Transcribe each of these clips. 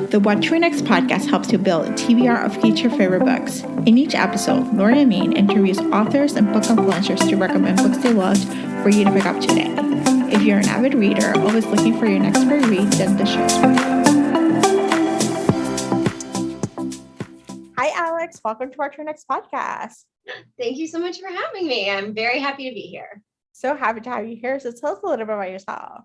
The What to Read Next podcast helps you build a TBR of future favorite books. In each episode, Lauren and Maine interviews authors and book influencers to recommend books they loved for you to pick up today. If you're an avid reader, always looking for your next great read, then the show's for you. Hi, Alex. Welcome to What to Read Next podcast. Thank you so much for having me. I'm very happy to be here. So happy to have you here. So tell us a little bit about yourself.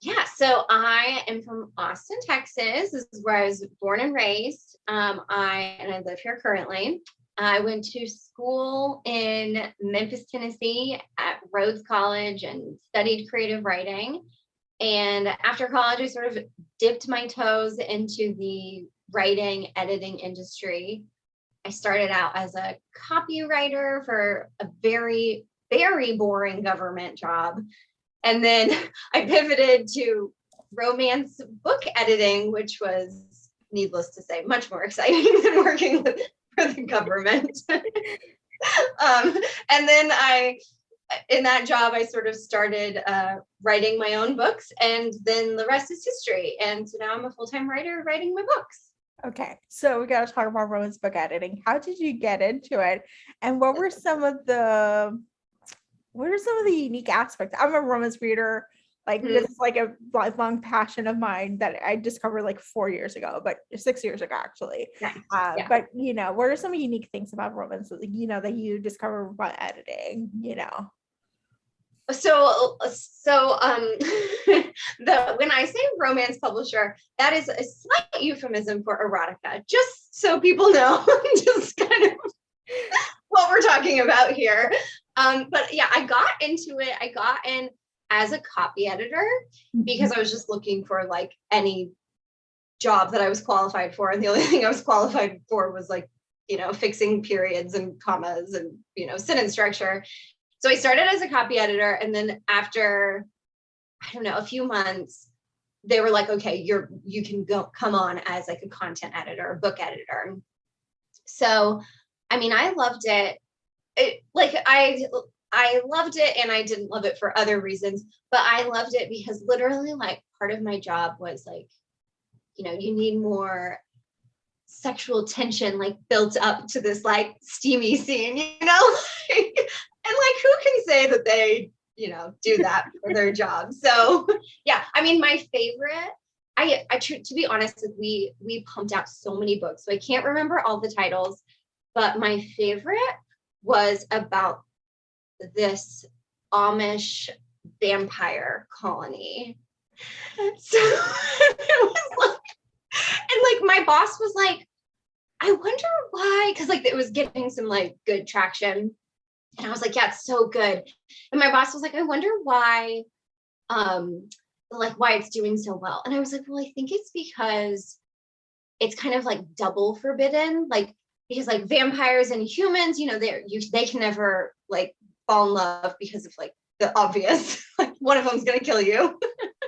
Yeah, so I am from Austin, Texas. This is where I was born and raised. I live here currently. I went to school in Memphis, Tennessee at Rhodes College and studied creative writing. And after college, I sort of dipped my toes into the writing, editing industry. I started out as a copywriter for a very, very boring government job. And then I pivoted to romance book editing, which was, needless to say, much more exciting than working for the government. And then in that job, I sort of started writing my own books, and then the rest is history. And so now I'm a full-time writer writing my books. Okay, so we got to talk about romance book editing. How did you get into it? And what were some of the unique aspects? I'm a romance reader. This is like a lifelong passion of mine that I discovered like 4 years ago, but 6 years ago, actually. Nice. But, what are some unique things about romance, that you discover by editing, So when I say romance publisher, that is a slight euphemism for erotica, just so people know just kind of what we're talking about here. But yeah, I got into it. I got in as a copy editor because I was just looking for like any job that I was qualified for. And the only thing I was qualified for was like, fixing periods and commas and, sentence structure. So I started as a copy editor. And then after, a few months, they were like, okay, you can come on as like a content editor, a book editor. So, I loved it. I loved it, and I didn't love it for other reasons, but I loved it because literally like part of my job was like, you need more sexual tension like built up to this like steamy scene, and like who can say that they, do that for their job? So yeah, my favorite, to be honest, we pumped out so many books, so I can't remember all the titles, but my favorite was about this Amish vampire colony. So it was like, and like my boss was like, I wonder why, because like it was getting some like good traction. And I was like, yeah, it's so good. And my boss was like, I wonder why, why it's doing so well. And I was like, well, I think it's because it's kind of like double forbidden, like because like vampires and humans, they can never like fall in love because of like the obvious, like one of them's gonna kill you.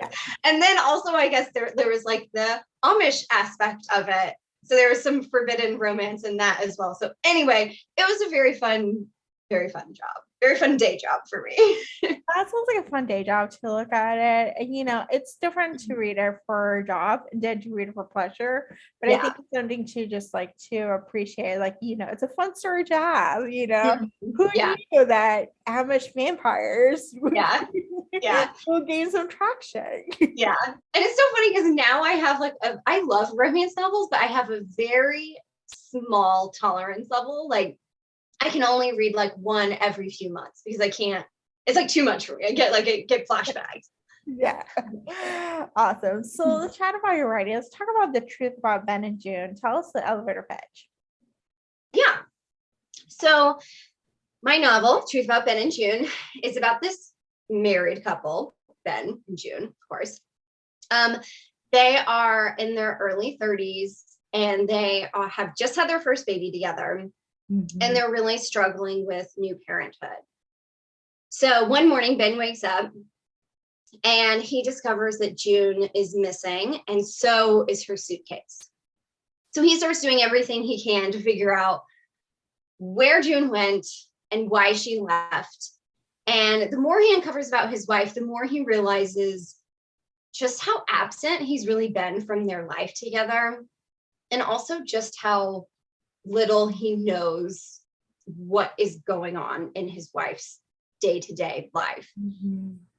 Yeah. And then also I guess there was like the Amish aspect of it. So there was some forbidden romance in that as well. So anyway, it was a very fun job. Very fun day job for me. That sounds like a fun day job to look at it. And, it's different to read it for a job than to read it for pleasure. But yeah. I think it's something to just like to appreciate, like, it's a fun story to have, Who knew that Amish vampires will gain some traction. Yeah. And it's so funny because now I have I love romance novels, but I have a very small tolerance level. Like I can only read like one every few months because I can't, it's like too much for me. I get flashbacks. Yeah. Awesome. So let's chat about your writing. Let's talk about The Truth About Ben and June. Tell us the elevator pitch. Yeah. So my novel, Truth About Ben and June, is about this married couple, Ben and June, of course. They are in their early 30s and they have just had their first baby together. Mm-hmm. And they're really struggling with new parenthood. So one morning, Ben wakes up and he discovers that June is missing, and so is her suitcase. So he starts doing everything he can to figure out where June went and why she left. And the more he uncovers about his wife, the more he realizes just how absent he's really been from their life together, and also just how little he knows what is going on in his wife's day-to-day life.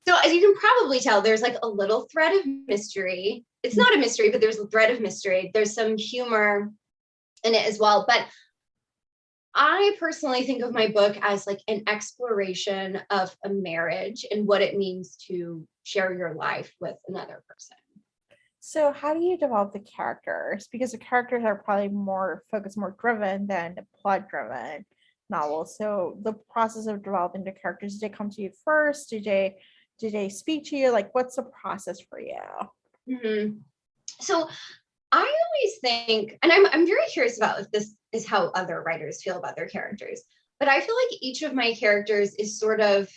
So as you can probably tell, there's like a little thread of mystery. It's not a mystery, but there's a thread of mystery. There's some humor in it as well. But I personally think of my book as like an exploration of a marriage and what it means to share your life with another person. So how do you develop the characters? Because the characters are probably more focused, more driven than the plot driven novels. So the process of developing the characters, did they come to you first? Did they speak to you? Like, what's the process for you? Mm-hmm. So I always think, and I'm very curious about if this is how other writers feel about their characters, but I feel like each of my characters is sort of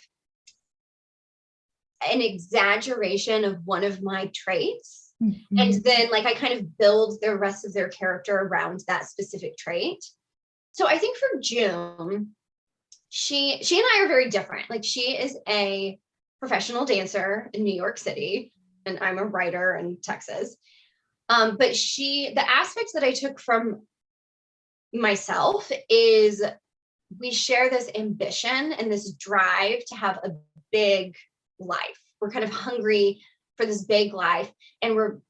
an exaggeration of one of my traits. Mm-hmm. And then like I kind of build the rest of their character around that specific trait. So I think for June, she and I are very different. Like she is a professional dancer in New York City, and I'm a writer in Texas. But the aspects that I took from myself is we share this ambition and this drive to have a big life. We're kind of hungry for this big life, and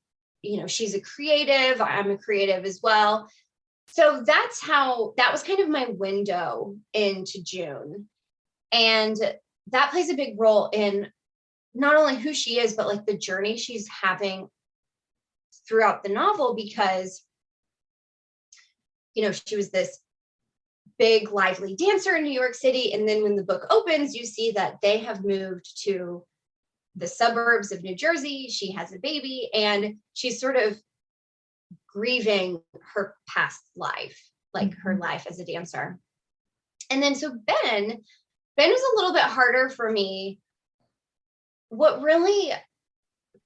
she's a creative. I'm a creative as well. So that was kind of my window into June. And that plays a big role in not only who she is, but like the journey she's having throughout the novel, because, she was this big, lively dancer in New York City. And then when the book opens, you see that they have moved to the suburbs of New Jersey. She has a baby, and she's sort of grieving her past life, like her life as a dancer. And then so Ben was a little bit harder for me. What really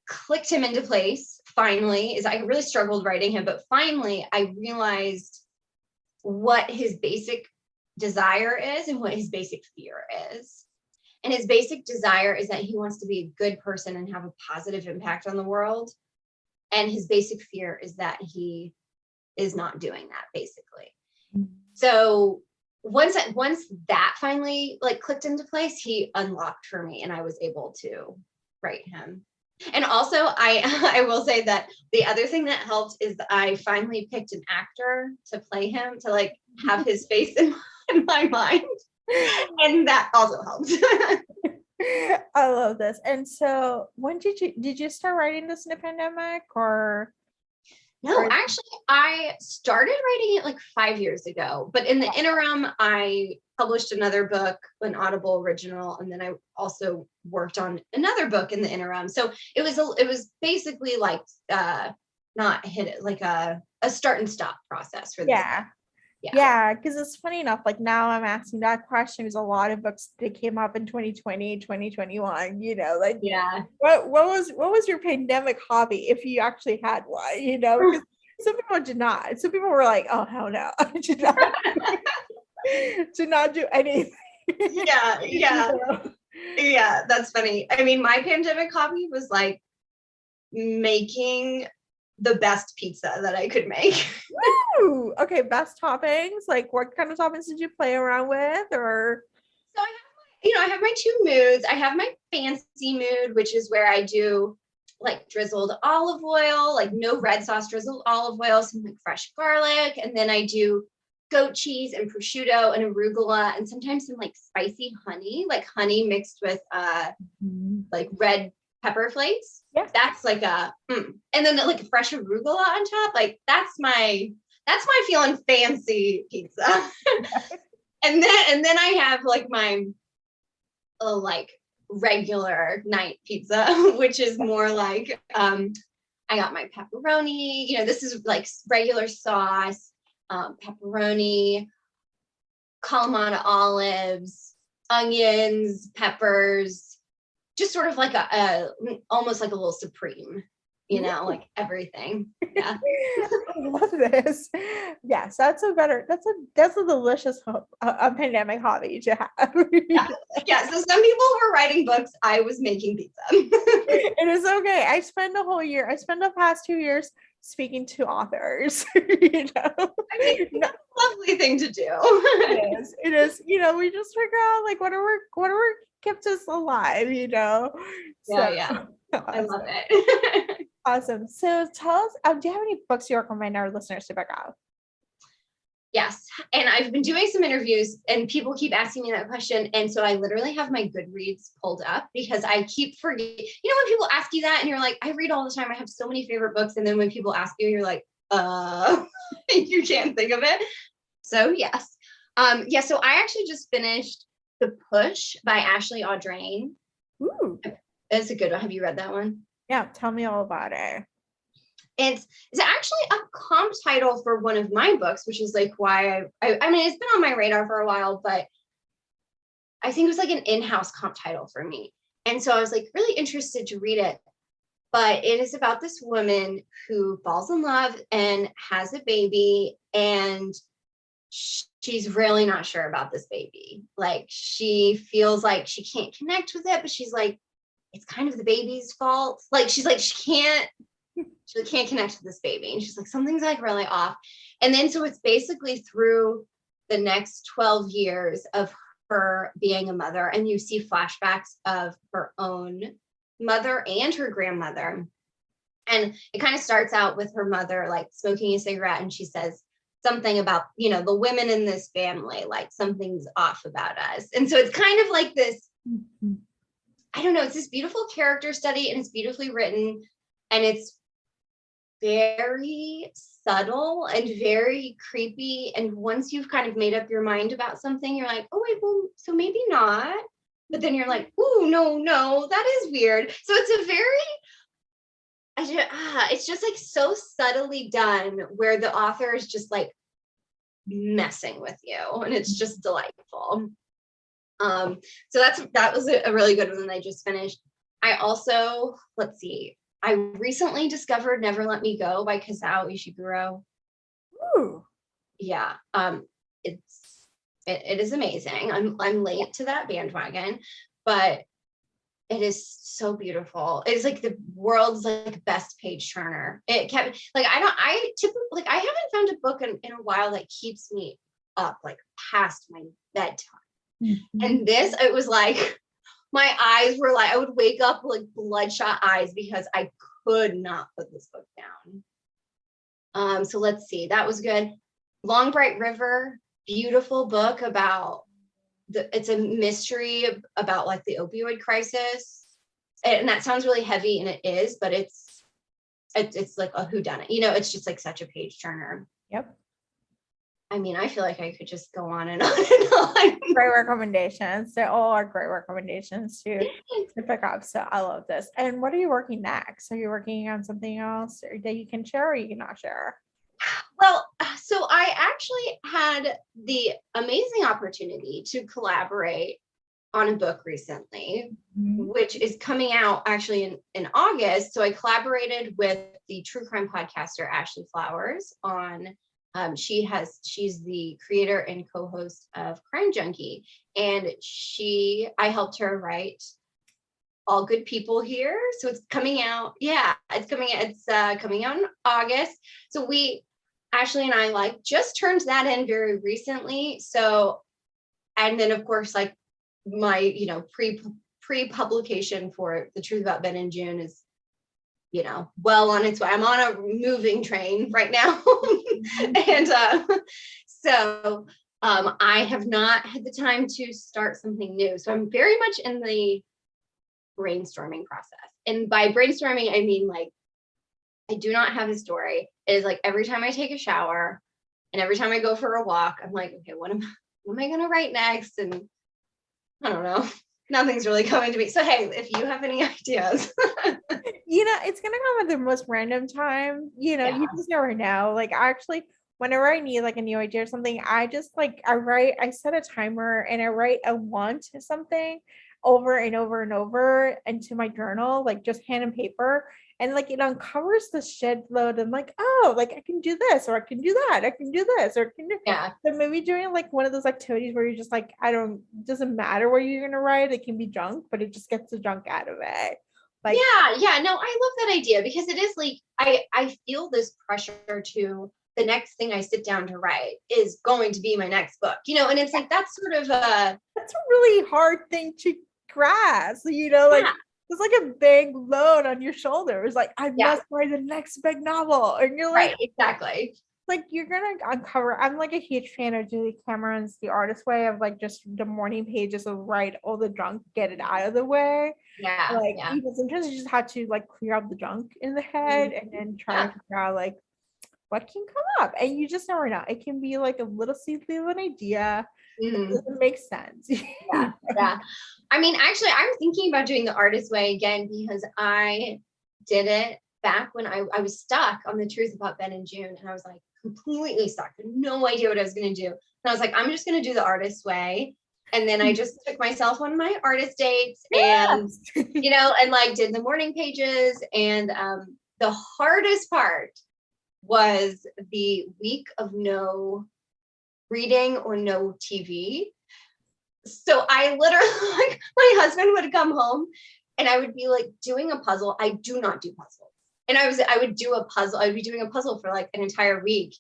clicked him into place finally is I really struggled writing him, but finally I realized what his basic desire is and what his basic fear is. And his basic desire is that he wants to be a good person and have a positive impact on the world. And his basic fear is that he is not doing that, basically. So once that finally like clicked into place, he unlocked for me, and I was able to write him. And also I will say that the other thing that helped is I finally picked an actor to play him, to like have his face in my mind. And that also helped. I love this. And so when did you start writing this in the pandemic, or? No, actually I started writing it like 5 years ago, but in the interim I published another book, an Audible original, and then I also worked on another book in the interim. So it was basically like not hit it, like a start and stop process for this book. Yeah, because it's funny enough, like now I'm asking that question because a lot of books that came up in 2020, 2021, like what was your pandemic hobby, if you actually had one, because some people did not. Some people were like, oh hell no, I did not did not do anything. Yeah, that's funny. I mean, my pandemic hobby was like making the best pizza that I could make. Woo! Okay, best toppings. Like, what kind of toppings did you play around with, or? So I have my two moods. I have my fancy mood, which is where I do like drizzled olive oil, like no red sauce, drizzled olive oil, some like fresh garlic, and then I do goat cheese and prosciutto and arugula, and sometimes some like spicy honey, like honey mixed with like red pepper flakes. Yeah, that's like and then like fresh arugula on top. Like that's my feeling fancy pizza. and then I have like my like regular night pizza, which is more like I got my pepperoni. This is like regular sauce, pepperoni, Kalamata olives, onions, peppers. Just sort of like a almost like a little supreme. you know, like everything. Yeah. I love this. Yes, that's a delicious a pandemic hobby to have. Yeah. Yeah. So some people were writing books. I was making pizza. It is okay. I spent the past 2 years speaking to authors. You know, I mean, that's a lovely thing to do. it is. It is. You know, we just figure out like whatever kept us alive. You know, Yeah, so yeah. I awesome. love it. Awesome. So tell us, do you have any books you recommend our listeners to pick out? Yes. And I've been doing some interviews and people keep asking me that question. And so I literally have my Goodreads pulled up because I keep forgetting. You know, when people ask you that and you're like, I read all the time. I have so many favorite books. And then when people ask you, you're like, you can't think of it. So yes. Yeah. So I actually just finished The Push by Ashley Audrain. Ooh. It's a good one. Have you read that one? Yeah. Tell me all about it. It's actually a comp title for one of my books, which is like why I mean, it's been on my radar for a while, but I think it was like an in-house comp title for me. And so I was like really interested to read it. But it is about this woman who falls in love and has a baby, and she's really not sure about this baby. Like she feels like she can't connect with it, but she's like, it's kind of the baby's fault. Like she's like, she can't connect with this baby. And she's like, something's like really off. And then so it's basically through the next 12 years of her being a mother, and you see flashbacks of her own mother and her grandmother. And it kind of starts out with her mother like smoking a cigarette, and she says something about, you know, the women in this family, like something's off about us. And so it's kind of like this, I don't know, it's this beautiful character study, and it's beautifully written, and it's very subtle and very creepy. And once you've kind of made up your mind about something, you're like, oh wait, well, so maybe not. But then you're like, oh no, that is weird. So it's a very, it's just like so subtly done where the author is just like messing with you, and it's just delightful. So that was a really good one that I just finished. I also, let's see, I recently discovered Never Let Me Go by Kazuo Ishiguro. Ooh. Yeah. It is amazing. I'm late to that bandwagon, but it is so beautiful. It's like the world's like best page turner. It kept like, I typically, like, I haven't found a book in a while that keeps me up like past my bedtime. Mm-hmm. And this, it was like, my eyes were like, I would wake up with like bloodshot eyes because I could not put this book down. So let's see, that was good. Long Bright River, beautiful book about it's a mystery about like the opioid crisis. And that sounds really heavy, and it is, but it's like a whodunit. You know, it's just like such a page turner. Yep. I mean, I feel like I could just go on and on and on. Great recommendations. They all are great recommendations to pick up. So I love this. And what are you working next? Are you working on something else that you can share or you cannot share? Well, so I actually had the amazing opportunity to collaborate on a book recently, which is coming out actually in August. So I collaborated with the true crime podcaster Ashley Flowers on she's the creator and co-host of Crime Junkie, and I helped her write All Good People Here. So it's coming out. Yeah, it's coming out in August. So Ashley and I like just turned that in very recently. So, and then of course, like my, you know, pre-publication for The Truth About Ben and June is, you know, well on its way. I'm on a moving train right now. And so I have not had the time to start something new. So I'm very much in the brainstorming process. And by brainstorming, I mean like, I do not have a story. It is like every time I take a shower and every time I go for a walk, I'm like, okay, what am I going to write next? And I don't know. Nothing's really coming to me. So, hey, if you have any ideas. You know, it's going to come at the most random time. You know, you just never know. Like, actually, whenever I need like a new idea or something, I just like, I set a timer and I write a want something over and over and over into my journal, like just pen and paper. and like it uncovers the shit load and like, oh, like I can do this or I can do that, I can do this or I can do. Yeah. So maybe doing like one of those activities where you're just like, I don't, doesn't matter where you're gonna write, it can be junk, but it just gets the junk out of it. Like, yeah, no, I love that idea because it is like I feel this pressure to the next thing I sit down to write is going to be my next book, and it's like that's sort of that's a really hard thing to grasp, like yeah, it's like a big load on your shoulders. Like, I yeah, must write the next big novel. And you're right, exactly. like you're gonna uncover. I'm like a huge fan of Julie Cameron's The Artist Way of like just the morning pages of write all the junk, get it out of the way. Yeah, Like yeah. even sometimes you just have to like clear out the junk in the head and then try to figure out like what can come up. And you just never know. It can be like a little seedly of an idea. It doesn't make sense. Yeah, yeah. I mean, actually, I'm thinking about doing the artist way again because I did it back when I was stuck on the truth about Ben and June, and I was like completely stuck, had no idea what I was going to do. And I was like, I'm just going to do the artist way. And then I just took myself on my artist dates and, and like did the morning pages. And the hardest part was the week of no reading or no TV. So I literally, like, my husband would come home and I would be like doing a puzzle. I do not do puzzles. And I would do a puzzle. I would be doing a puzzle for like an entire week.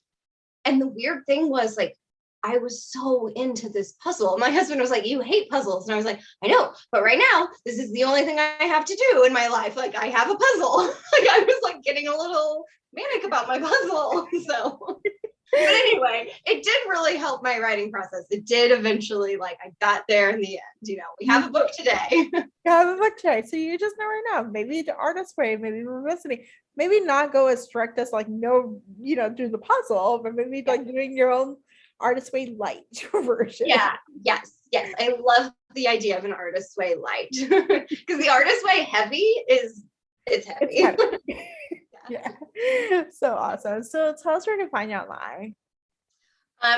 And the weird thing was like, I was so into this puzzle. My husband was like, you hate puzzles. And I was like, I know, but right now, this is the only thing I have to do in my life. Like I have a puzzle. Like I was like getting a little manic about my puzzle. So, but anyway, it did really help my writing process. It did eventually, like I got there in the end, we have a book today. You have a book today. So you just never know. Maybe the artist way, maybe we're listening. Maybe not go as strict as like no, do the puzzle, but maybe like doing your own artist way light version. Yeah, yes. I love the idea of an artist way light. Because the artist way heavy it's heavy. It's heavy. Yeah. So awesome. So tell us where to find you online.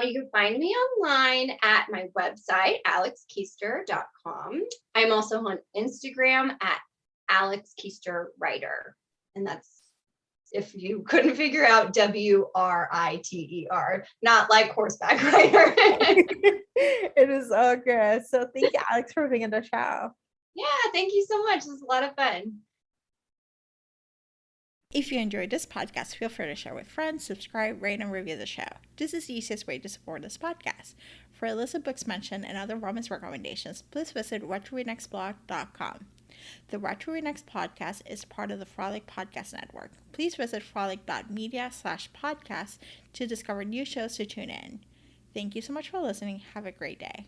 You can find me online at my website, alexkiester.com. I'm also on Instagram at Alex Kiester Writer. And that's, if you couldn't figure out, WRITER, not like horseback rider. It is so good. So thank you, Alex, for being on the show. Yeah, thank you so much. It was a lot of fun. If you enjoyed this podcast, feel free to share with friends, subscribe, rate, and review the show. This is the easiest way to support this podcast. For a list of books mentioned and other romance recommendations, please visit whattoreadnextblog.com. The What to Read Next podcast is part of the Frolic Podcast Network. Please visit frolic.media/podcast to discover new shows to tune in. Thank you so much for listening. Have a great day.